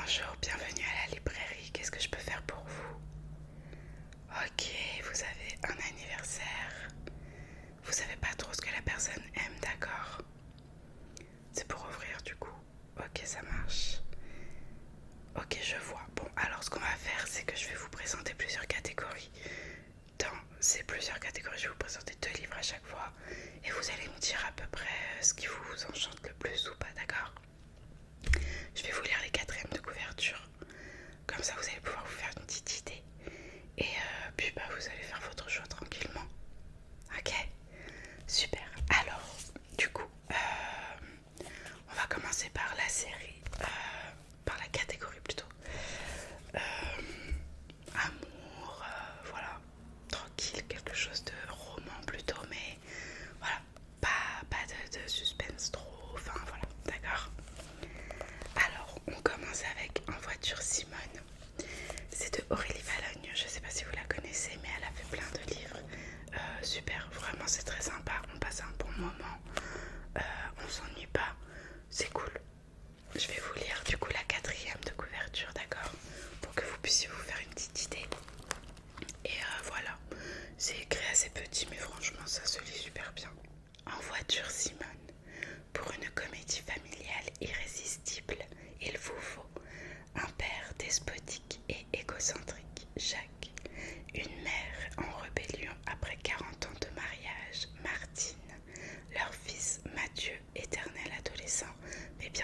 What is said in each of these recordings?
Bonjour, bienvenue à la librairie. Qu'est-ce que je peux faire pour vous? Ok, vous avez un anniversaire. Vous savez pas trop ce que la personne aime, d'accord? C'est pour ouvrir du coup. Ok, ça marche. Ok, je vois. Bon, alors ce qu'on va faire, c'est que je vais vous présenter plusieurs catégories. Dans ces plusieurs catégories, je vais vous présenter 2 livres à chaque fois. Et vous allez me dire à peu près ce qui vous enchante le plus ou pas, d'accord? Je vais vous lire les quatrièmes de couverture. Comme ça, vous allez pouvoir vous faire une petite idée. Et puis vous allez faire votre choix tranquillement. Ok, super. Alors, du coup, on va commencer par la série, par la catégorie plutôt. Amour, voilà, tranquille, quelque chose de roman plutôt, mais voilà, pas de suspense trop, enfin voilà, d'accord. Alors, on commence avec En voiture Simone. C'est de Aurélie Valogne, je sais pas si vous la connaissez, mais elle a fait plein de livres. Super, vraiment c'est très sympa, on passe un bon moment, on s'ennuie pas, c'est cool. Je vais vous lire du coup la quatrième de couverture, d'accord? Pour que vous puissiez vous faire une petite idée. Et voilà, c'est écrit assez petit, mais franchement ça se lit super bien. En voiture Simone. Pour une comédie familiale irrésistible, il vous faut un père despotique et égocentrique, Jacques, une mère en rébellion après 40 ans de mariage, Martine, leur fils Mathieu, éternel adolescent, mais bien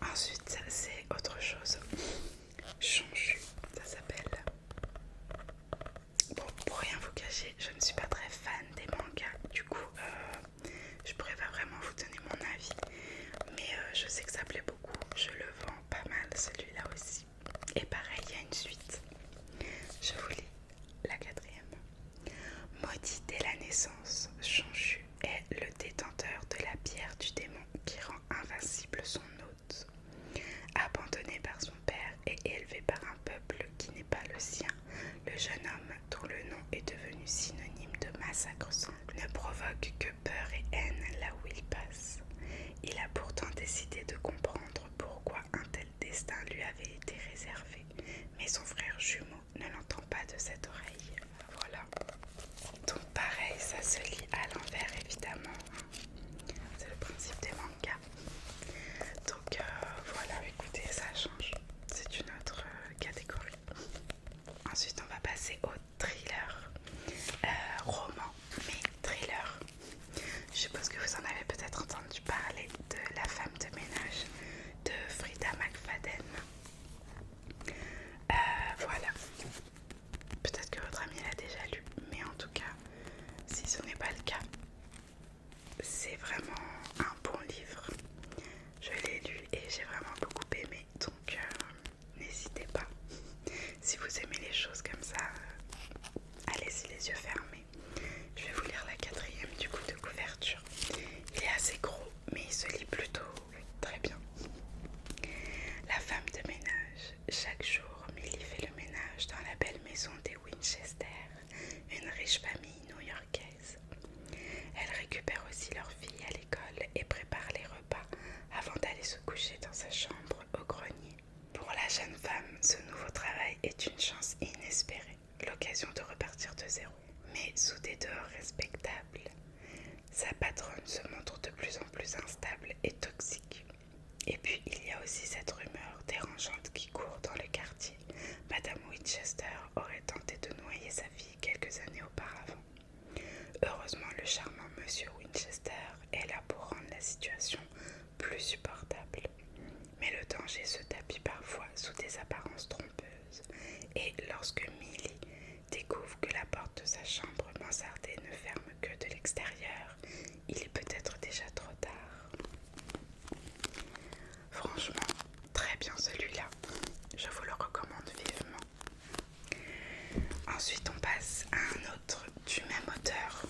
Ensuite, ça c'est autre chose. Chonchu, ça s'appelle. Bon, pour rien vous cacher, je ne suis pas très fan des mangas. Du coup, je pourrais pas vraiment vous donner mon avis. Mais je sais que ça plaît beaucoup. Je le vends pas mal celui-là aussi. Et pareil, il y a une suite. Je vous lis la quatrième. Maudit dès la naissance, Chonchu est le détenteur de la pierre du démon qui rend invincible son hôte. Abandonné par son père et élevé par un peuple qui n'est pas le sien, le jeune homme, dont le nom est devenu synonyme de massacre, ne provoque que peur et haine là où il passe. Il a pourtant décidé de comprendre pourquoi un tel destin lui avait été réservé, mais son frère jumeau ne l'entend pas de cette oreille. Voilà. Donc pareil, ça se lit à l'envers évidemment. C'est le principe des mangas. Donc voilà, écoutez, ça change. C'est une autre catégorie. Ensuite, on va passer au thriller. Roman, mais thriller. Je suppose que vous en avez peut-être entendu parler de La femme de ménage de Frida McFadden. Voilà. Peut-être que votre ami l'a déjà lu, mais en tout cas, si ce n'est pas le cas, c'est vraiment un bon livre. Je l'ai lu et j'ai vraiment beaucoup aimé, donc n'hésitez pas. Si vous aimez les choses comme ça, allez-y les yeux fermés. Je vais vous lire la quatrième du coup de couverture. Il est assez gros, mais il se lit plutôt très bien. La femme de ménage. Chaque jour, Millie fait le ménage dans la belle maison des Winchester, une riche famille new-yorkaise. Elle récupère aussi leur fille à l'école et prépare les repas avant d'aller se coucher dans sa chambre au grenier. Pour la jeune femme, ce nouveau travail est une chance inespérée, l'occasion de repartir de zéro. Mais sous des dehors respectables, sa patronne se montre de plus en plus instable et toxique. Et puis il y a aussi cette rumeur dérangeante qui court dans le quartier. Madame Winchester aurait tenté de noyer sa fille quelques années auparavant. Heureusement, le charmant monsieur Winchester est là pour rendre la situation plus supportable. Mais le danger se tapit parfois sous des apparences trompeuses. Et lorsque Millie découvre que la porte de sa chambre mansardée ne ferme que de l'extérieur, il est peut-être déjà trop tard. Franchement, très bien celui-là. Je vous le recommande vivement. Ensuite, on passe à un autre du même auteur.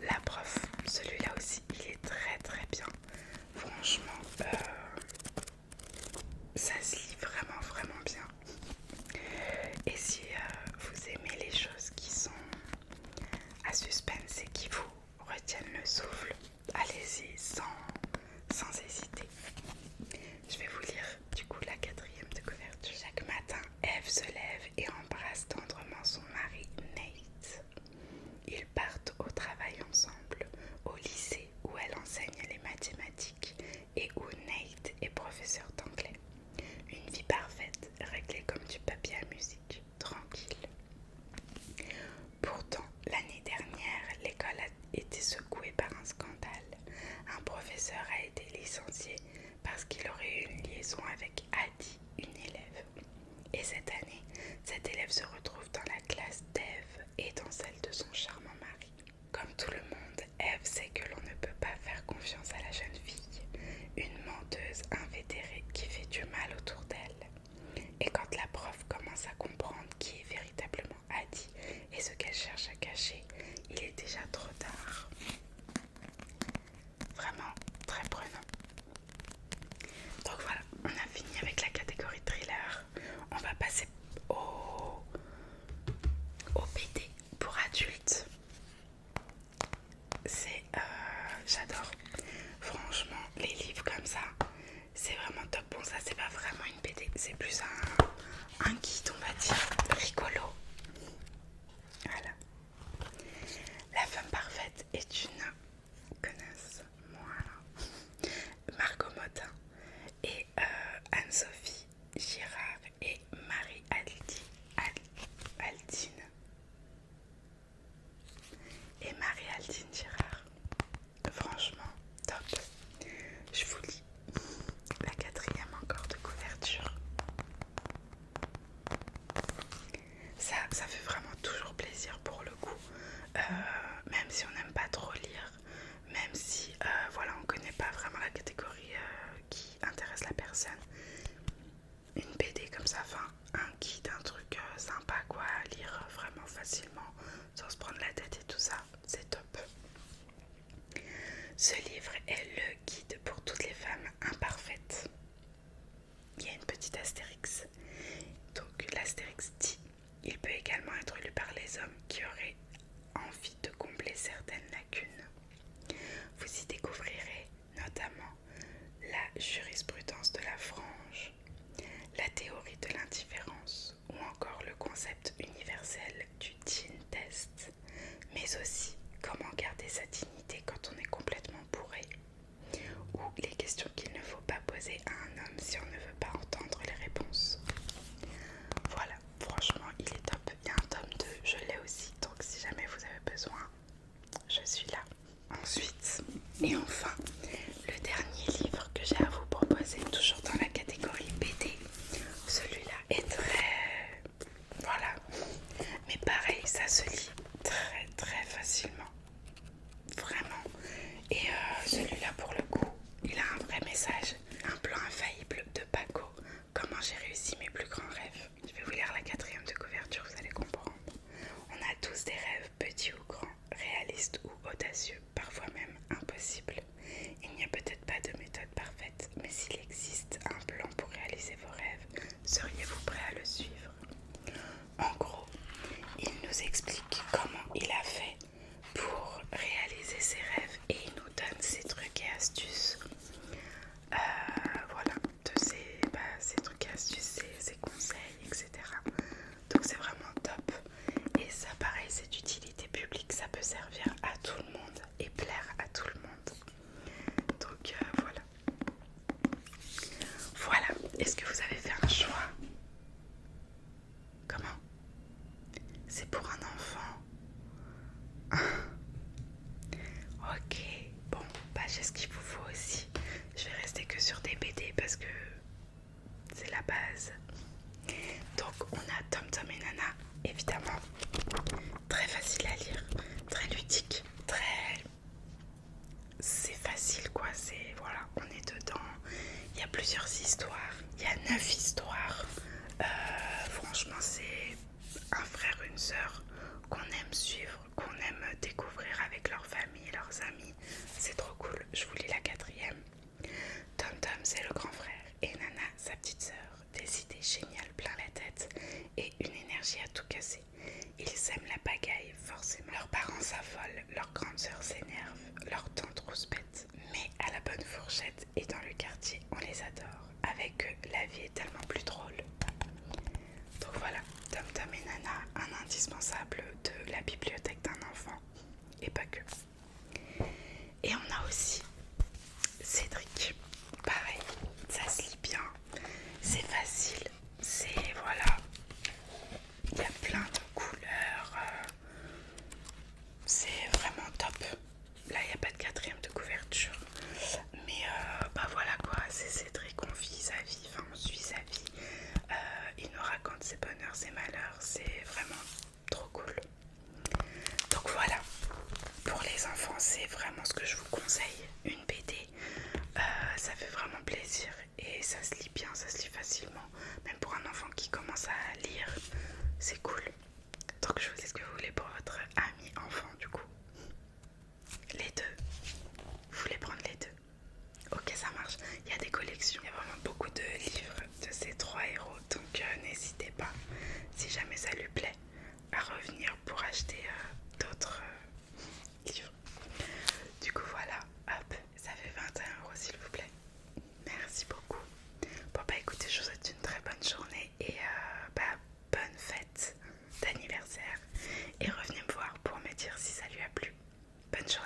La prof, celui-là aussi, il est très très bien. Franchement, ça se lit vraiment vraiment bien. Et si vous aimez les choses qui sont à suspense et qui vous retiennent le souffle, allez-y sans hésiter. Je vais vous lire du coup la quatrième de couverture. Chaque matin, Eve se lève et embrasse tendrement son mari Nate. Ils partent au travail ensemble, au lycée où elle enseigne les mathématiques et où Nate est professeur d'anglais. Une vie parfaite, réglée comme du papier à musique, tranquille. Pourtant, l'année dernière, l'école a été secouée par un scandale. Et enfin, le dernier livre que j'ai à vous proposer, toujours dans la catégorie BD, celui-là est très... Voilà. Mais pareil, ça se lit très très facilement. Vraiment. Et celui-là, pour le coup, il a un vrai message. Un plan infaillible de Paco. Comment j'ai réussi mes plus grands rêves. Je vais vous lire la 4e de couverture, vous allez comprendre. On a tous des rêves, petits ou grands, réalistes ou audacieux, parfois même impossibles. Il n'y a peut-être pas de méthode parfaite, mais s'il existe un plan pour réaliser vos rêves, seriez-vous prêt à le suivre? En gros, il nous explique comment il a fait pour réaliser ses rêves et il nous donne ses trucs et astuces. Voilà, de ses trucs et astuces, ses conseils, etc. Donc c'est vraiment top. Et ça, pareil, c'est d'utilité publique, ça peut servir à tout le monde et plaire à tout le monde. Donc voilà. Voilà, est-ce que vous avez fait un choix? Comment? C'est pour un enfant. Ok, bon, bah j'ai ce qu'il vous faut aussi. Je vais rester que sur des BD parce que c'est la base. Donc on a Tom Tom et Nana, évidemment. Très facile à lire, très ludique, très... C'est facile quoi, c'est... Voilà, on est dedans. Il y a plusieurs histoires, il y a 9 histoires. Franchement c'est un frère, une sœur qu'on aime suivre, qu'on aime découvrir avec leur famille, leurs amis. C'est trop cool. Je vous lis la 4e. Tom Tom, c'est le grand frère et Nana, sa petite sœur. Des idées géniales plein la tête et une énergie à tout casser. Ils aiment la pagaille, forcément. Leurs parents s'affolent, leur grande sœur s'énerve, leur tante rouspète. Mais à la bonne fourchette et dans le quartier, on les adore. Avec eux, la vie est tellement plus drôle. Donc voilà, Tom Tom et Nana, un indispensable de la bibliothèque d'un enfant. Et pas que. Et on a aussi Cédric. Pareil, ça se lit bien. C'est facile. C'est, voilà. Il y a plein de couleurs. C'est vraiment top. Là, il n'y a pas de 4e de couverture. Mais bah voilà quoi, c'est Cédric, on vit sa vie, enfin on suit sa vie. Il nous raconte ses bonheurs, ses malheurs, c'est vraiment trop cool. Donc voilà, pour les enfants, c'est vraiment ce que je vous conseille. Une BD, ça fait vraiment plaisir et ça se lit bien, ça se lit facilement. Même pour un enfant qui commence à lire, c'est cool. Donc je vous dis ce que vous voulez pour votre ami enfant du coup. Les deux. Vous voulez prendre les deux? Ok, ça marche. Il y a des collections. Il y a vraiment beaucoup de livres de ces 3 héros. Donc n'hésitez pas, si jamais ça lui plaît, à revenir pour acheter d'autres livres. Du coup voilà, hop, ça fait 21 € s'il vous plaît. Merci beaucoup. Bon bah écoutez, je vous souhaite une très bonne journée et bonne fête d'anniversaire. Et revenez me voir pour me dire si ça lui a plu. Bonne journée.